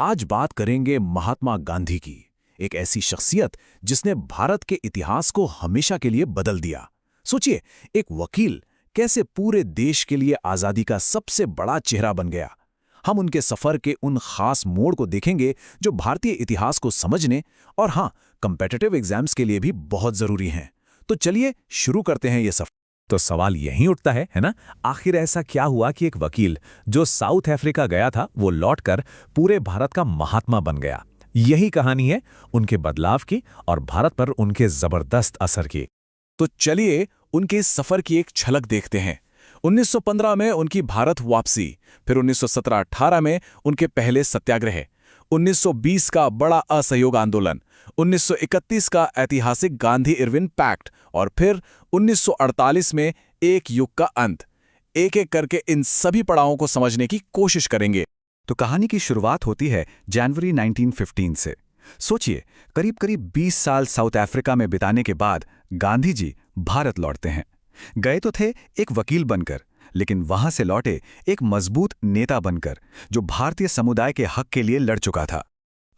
आज बात करेंगे महात्मा गांधी की, एक ऐसी शख्सियत जिसने भारत के इतिहास को हमेशा के लिए बदल दिया। सोचिए, एक वकील कैसे पूरे देश के लिए आज़ादी का सबसे बड़ा चेहरा बन गया। हम उनके सफ़र के उन खास मोड़ को देखेंगे जो भारतीय इतिहास को समझने और हाँ, कॉम्पिटिटिव एग्जाम्स के लिए भी बहुत ज़रूरी हैं। तो चलिए शुरू करते हैं ये सफ़र। तो सवाल यही उठता है ना? आखिर ऐसा क्या हुआ कि एक वकील जो साउथ अफ्रीका गया था वो लौटकर पूरे भारत का महात्मा बन गया? यही कहानी है उनके बदलाव की और भारत पर उनके जबरदस्त असर की। तो चलिए उनके इस सफ़र की एक झलक देखते हैं। 1915 में उनकी भारत वापसी, फिर 1917-18 में उनके पहले सत्याग्रह, 1920 का बड़ा असहयोग आंदोलन, 1931 का ऐतिहासिक गांधी-इरविन पैक्ट और फिर 1948 में एक युग का अंत। एक एक करके इन सभी पड़ावों को समझने की कोशिश करेंगे। तो कहानी की शुरुआत होती है जनवरी 1915 से। सोचिए, करीब 20 साल साउथ अफ्रीका में बिताने के बाद गांधी जी भारत लौटते हैं। गए तो थे एक वकील बनकर, लेकिन वहां से लौटे एक मजबूत नेता बनकर जो भारतीय समुदाय के हक के लिए लड़ चुका था।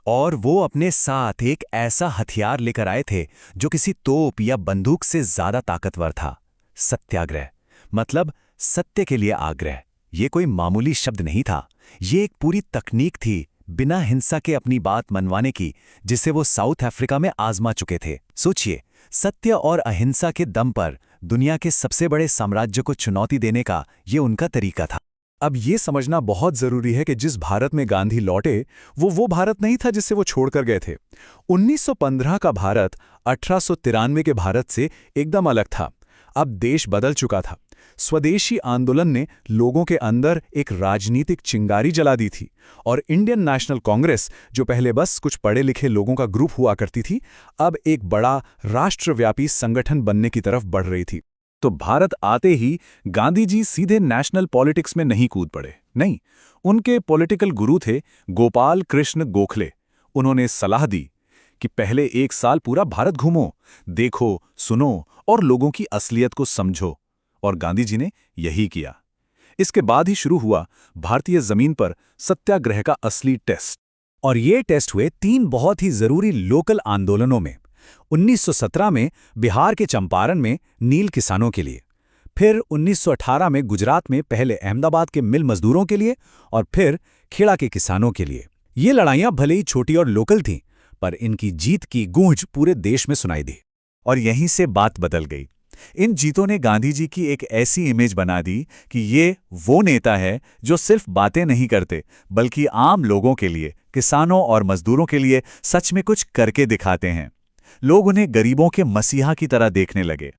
और वो अपने साथ एक ऐसा हथियार लेकर आए थे जो किसी तोप या बंदूक से ज्यादा ताकतवर था। सत्याग्रह, मतलब सत्य के लिए आग्रह। ये कोई मामूली शब्द नहीं था, ये एक पूरी तकनीक थी बिना हिंसा के अपनी बात मनवाने की, जिसे वो साउथ अफ्रीका में आजमा चुके थे। सोचिए, सत्य और अहिंसा के दम पर दुनिया के सबसे बड़े साम्राज्य को चुनौती देने का ये उनका तरीका था। अब ये समझना बहुत जरूरी है कि जिस भारत में गांधी लौटे वो भारत नहीं था जिसे वो छोड़कर गए थे। 1915 का भारत 1893 के भारत से एकदम अलग था। अब देश बदल चुका था। स्वदेशी आंदोलन ने लोगों के अंदर एक राजनीतिक चिंगारी जला दी थी और इंडियन नेशनल कांग्रेस, जो पहले बस कुछ पढ़े लिखे लोगों का ग्रुप हुआ करती थी, अब एक बड़ा राष्ट्रव्यापी संगठन बनने की तरफ बढ़ रही थी। तो भारत आते ही गांधी जी सीधे नेशनल पॉलिटिक्स में नहीं कूद पड़े। नहीं, उनके पॉलिटिकल गुरु थे गोपाल कृष्ण गोखले। उन्होंने सलाह दी कि पहले 1 साल पूरा भारत घूमो, देखो, सुनो और लोगों की असलियत को समझो। और गांधी जी ने यही किया। इसके बाद ही शुरू हुआ भारतीय जमीन पर सत्याग्रह का असली टेस्ट। और ये टेस्ट हुए 3 बहुत ही जरूरी लोकल आंदोलनों में। 1917 में बिहार के चंपारण में नील किसानों के लिए, फिर 1918 में गुजरात में पहले अहमदाबाद के मिल मजदूरों के लिए और फिर खेड़ा के किसानों के लिए। ये लड़ाइयां भले ही छोटी और लोकल थीं, पर इनकी जीत की गूंज पूरे देश में सुनाई दी। और यहीं से बात बदल गई। इन जीतों ने गांधी जी की एक ऐसी इमेज बना दी कि ये वो नेता है जो सिर्फ बातें नहीं करते, बल्कि आम लोगों के लिए, किसानों और मजदूरों के लिए सच में कुछ करके दिखाते हैं। लोग उन्हें गरीबों के मसीहा की तरह देखने लगे।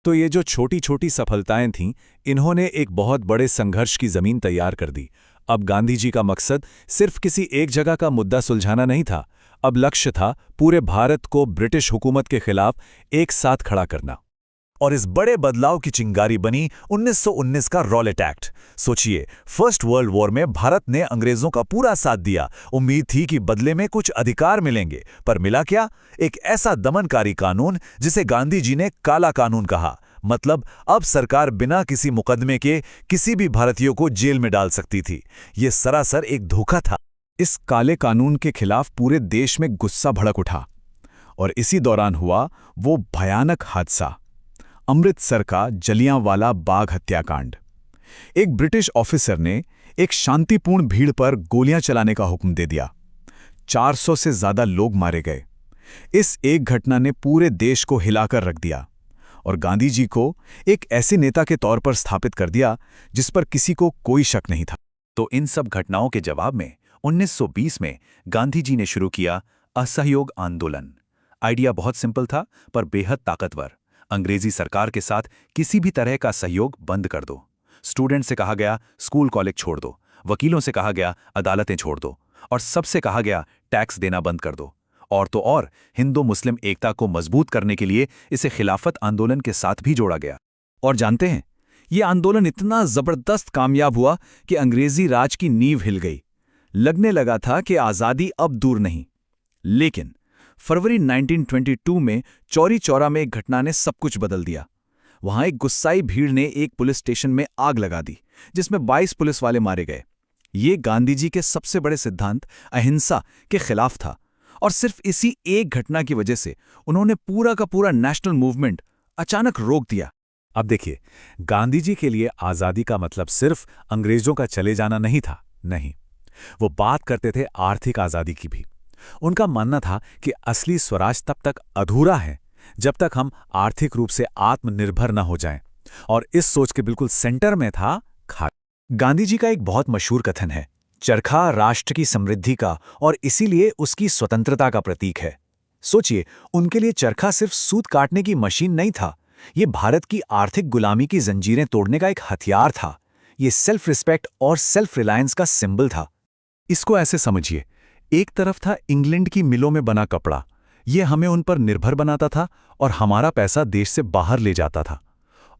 तो ये जो छोटी छोटी सफलताएं थीं, इन्होंने एक बहुत बड़े संघर्ष की जमीन तैयार कर दी। अब गांधी जी का मकसद सिर्फ किसी एक जगह का मुद्दा सुलझाना नहीं था। अब लक्ष्य था पूरे भारत को ब्रिटिश हुकूमत के खिलाफ एक साथ खड़ा करना। और इस बड़े बदलाव की चिंगारी बनी 1919 का रॉलेट एक्ट। सोचिए, फर्स्ट वर्ल्ड वॉर में भारत ने अंग्रेजों का पूरा साथ दिया। उम्मीद थी कि बदले में कुछ अधिकार मिलेंगे, पर मिला क्या? एक ऐसा दमनकारी कानून जिसे गांधी जी ने काला कानून कहा। मतलब अब सरकार बिना किसी मुकदमे के किसी भी भारतीय को जेल में डाल सकती थी। ये सरासर एक धोखा था। इस काले कानून के खिलाफ पूरे देश में गुस्सा भड़क उठा और इसी दौरान हुआ वो भयानक हादसा, अमृतसर का जलियांवाला बाग हत्याकांड। एक ब्रिटिश ऑफिसर ने एक शांतिपूर्ण भीड़ पर गोलियां चलाने का हुक्म दे दिया। 400 से ज्यादा लोग मारे गए। इस एक घटना ने पूरे देश को हिलाकर रख दिया और गांधी जी को एक ऐसे नेता के तौर पर स्थापित कर दिया जिस पर किसी को कोई शक नहीं था। तो इन सब घटनाओं के जवाब में 1920 में गांधी जी ने शुरू किया असहयोग आंदोलन। आइडिया बहुत सिंपल था, पर बेहद ताकतवर। अंग्रेजी सरकार के साथ किसी भी तरह का सहयोग बंद कर दो। स्टूडेंट से कहा गया स्कूल कॉलेज छोड़ दो, वकीलों से कहा गया अदालतें छोड़ दो, और सबसे कहा गया टैक्स देना बंद कर दो। और तो और हिंदू मुस्लिम एकता को मजबूत करने के लिए इसे खिलाफत आंदोलन के साथ भी जोड़ा गया। और जानते हैं, ये आंदोलन इतना जबरदस्त कामयाब हुआ कि अंग्रेजी राज की नींव हिल गई। लगने लगा था कि आज़ादी अब दूर नहीं। लेकिन फरवरी 1922 में चौरी चौरा में एक घटना ने सब कुछ बदल दिया। वहां एक गुस्साई भीड़ ने एक पुलिस स्टेशन में आग लगा दी, जिसमें 22 पुलिस वाले मारे गए। ये गांधी जी के सबसे बड़े सिद्धांत अहिंसा के खिलाफ था और सिर्फ इसी एक घटना की वजह से उन्होंने पूरा का पूरा नेशनल मूवमेंट अचानक रोक दिया। अब देखिए, गांधी जी के लिए आज़ादी का मतलब सिर्फ अंग्रेजों का चले जाना नहीं था। नहीं, वो बात करते थे आर्थिक आज़ादी की भी। उनका मानना था कि असली स्वराज तब तक अधूरा है जब तक हम आर्थिक रूप से आत्मनिर्भर न हो जाएं। और इस सोच के बिल्कुल सेंटर में था खादी। गांधी जी का एक बहुत मशहूर कथन है, चरखा राष्ट्र की समृद्धि का और इसीलिए उसकी स्वतंत्रता का प्रतीक है। सोचिए, उनके लिए चरखा सिर्फ सूत काटने की मशीन नहीं था, ये भारत की आर्थिक गुलामी की जंजीरें तोड़ने का एक हथियार था। ये सेल्फ रिस्पेक्ट और सेल्फ रिलायंस का सिंबल था। इसको ऐसे समझिए, एक तरफ था इंग्लैंड की मिलों में बना कपड़ा, ये हमें उन पर निर्भर बनाता था और हमारा पैसा देश से बाहर ले जाता था।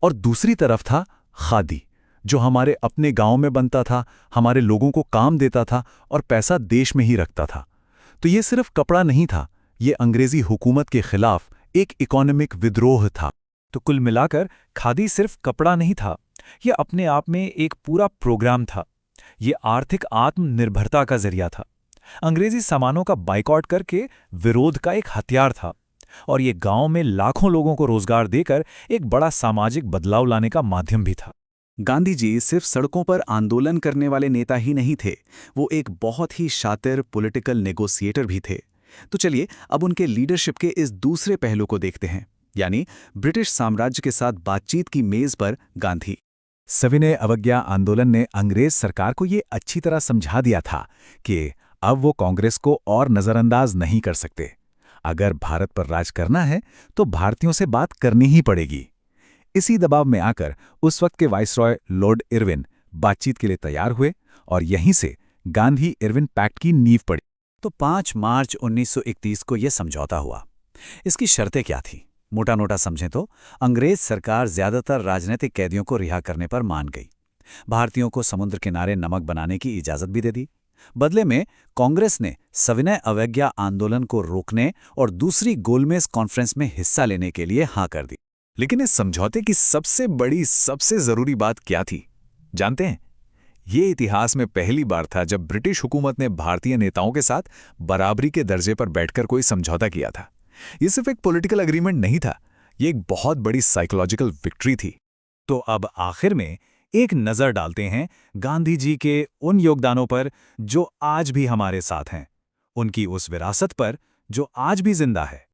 और दूसरी तरफ था खादी, जो हमारे अपने गांव में बनता था, हमारे लोगों को काम देता था और पैसा देश में ही रखता था। तो ये सिर्फ कपड़ा नहीं था, ये अंग्रेजी हुकूमत के खिलाफ एक इकोनॉमिक विद्रोह था। तो कुल मिलाकर खादी सिर्फ कपड़ा नहीं था, यह अपने आप में एक पूरा प्रोग्राम था। ये आर्थिक आत्मनिर्भरता का जरिया था, अंग्रेजी सामानों का बाइकआउट करके विरोध का एक हथियार था, और ये गांव में लाखों लोगों को रोजगार देकर एक बड़ा सामाजिक बदलाव लाने का माध्यम भी था। गांधी जी सिर्फ सड़कों पर आंदोलन करने वाले नेता ही नहीं थे, वो एक बहुत ही शातिर पॉलिटिकल नेगोशिएटर भी थे। तो चलिए अब उनके लीडरशिप के इस दूसरे पहलू को देखते हैं, यानी ब्रिटिश साम्राज्य के साथ बातचीत की मेज पर गांधी। सविनय अवज्ञा आंदोलन ने अंग्रेज सरकार को ये अच्छी तरह समझा दिया था कि अब वो कांग्रेस को और नजरअंदाज नहीं कर सकते। अगर भारत पर राज करना है तो भारतीयों से बात करनी ही पड़ेगी। इसी दबाव में आकर उस वक्त के वाइसरॉय लॉर्ड इरविन बातचीत के लिए तैयार हुए और यहीं से गांधी इरविन पैक्ट की नींव पड़ी। तो 5 मार्च 1931 को यह समझौता हुआ। इसकी शर्तें क्या थी? मोटा नोटा समझें तो अंग्रेज सरकार ज्यादातर राजनीतिक कैदियों को रिहा करने पर मान गई, भारतीयों को समुद्र किनारे नमक बनाने की इजाजत भी दे दी। बदले में कांग्रेस ने सविनय अवज्ञा आंदोलन को रोकने और दूसरी गोलमेज कॉन्फ्रेंस में हिस्सा लेने के लिए हाँ कर दी। लेकिन इस समझौते की सबसे बड़ी, सबसे जरूरी बात क्या थी जानते हैं? ये इतिहास में पहली बार था जब ब्रिटिश हुकूमत ने भारतीय नेताओं के साथ बराबरी के दर्जे पर बैठकर कोई समझौता किया था। ये सिर्फ एक पॉलिटिकल एग्रीमेंट नहीं था, ये एक बहुत बड़ी साइकोलॉजिकल विक्ट्री थी। तो अब आखिर में एक नजर डालते हैं गांधी जी के उन योगदानों पर जो आज भी हमारे साथ हैं, उनकी उस विरासत पर जो आज भी जिंदा है।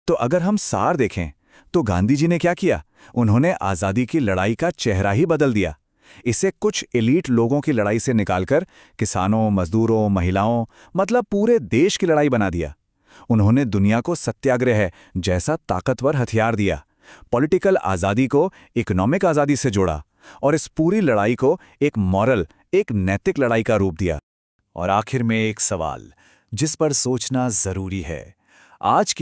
तो अगर हम सार देखें तो गांधी जी ने क्या किया? उन्होंने आज़ादी की लड़ाई का चेहरा ही बदल दिया। इसे कुछ एलीट लोगों की लड़ाई से निकालकर किसानों, मजदूरों, महिलाओं, मतलब पूरे देश की लड़ाई बना दिया। उन्होंने दुनिया को सत्याग्रह जैसा ताकतवर हथियार दिया, पॉलिटिकल आज़ादी को इकोनॉमिक आज़ादी से जोड़ा और इस पूरी लड़ाई को एक मॉरल, एक नैतिक लड़ाई का रूप दिया। और आखिर में एक सवाल जिस पर सोचना जरूरी है, आज की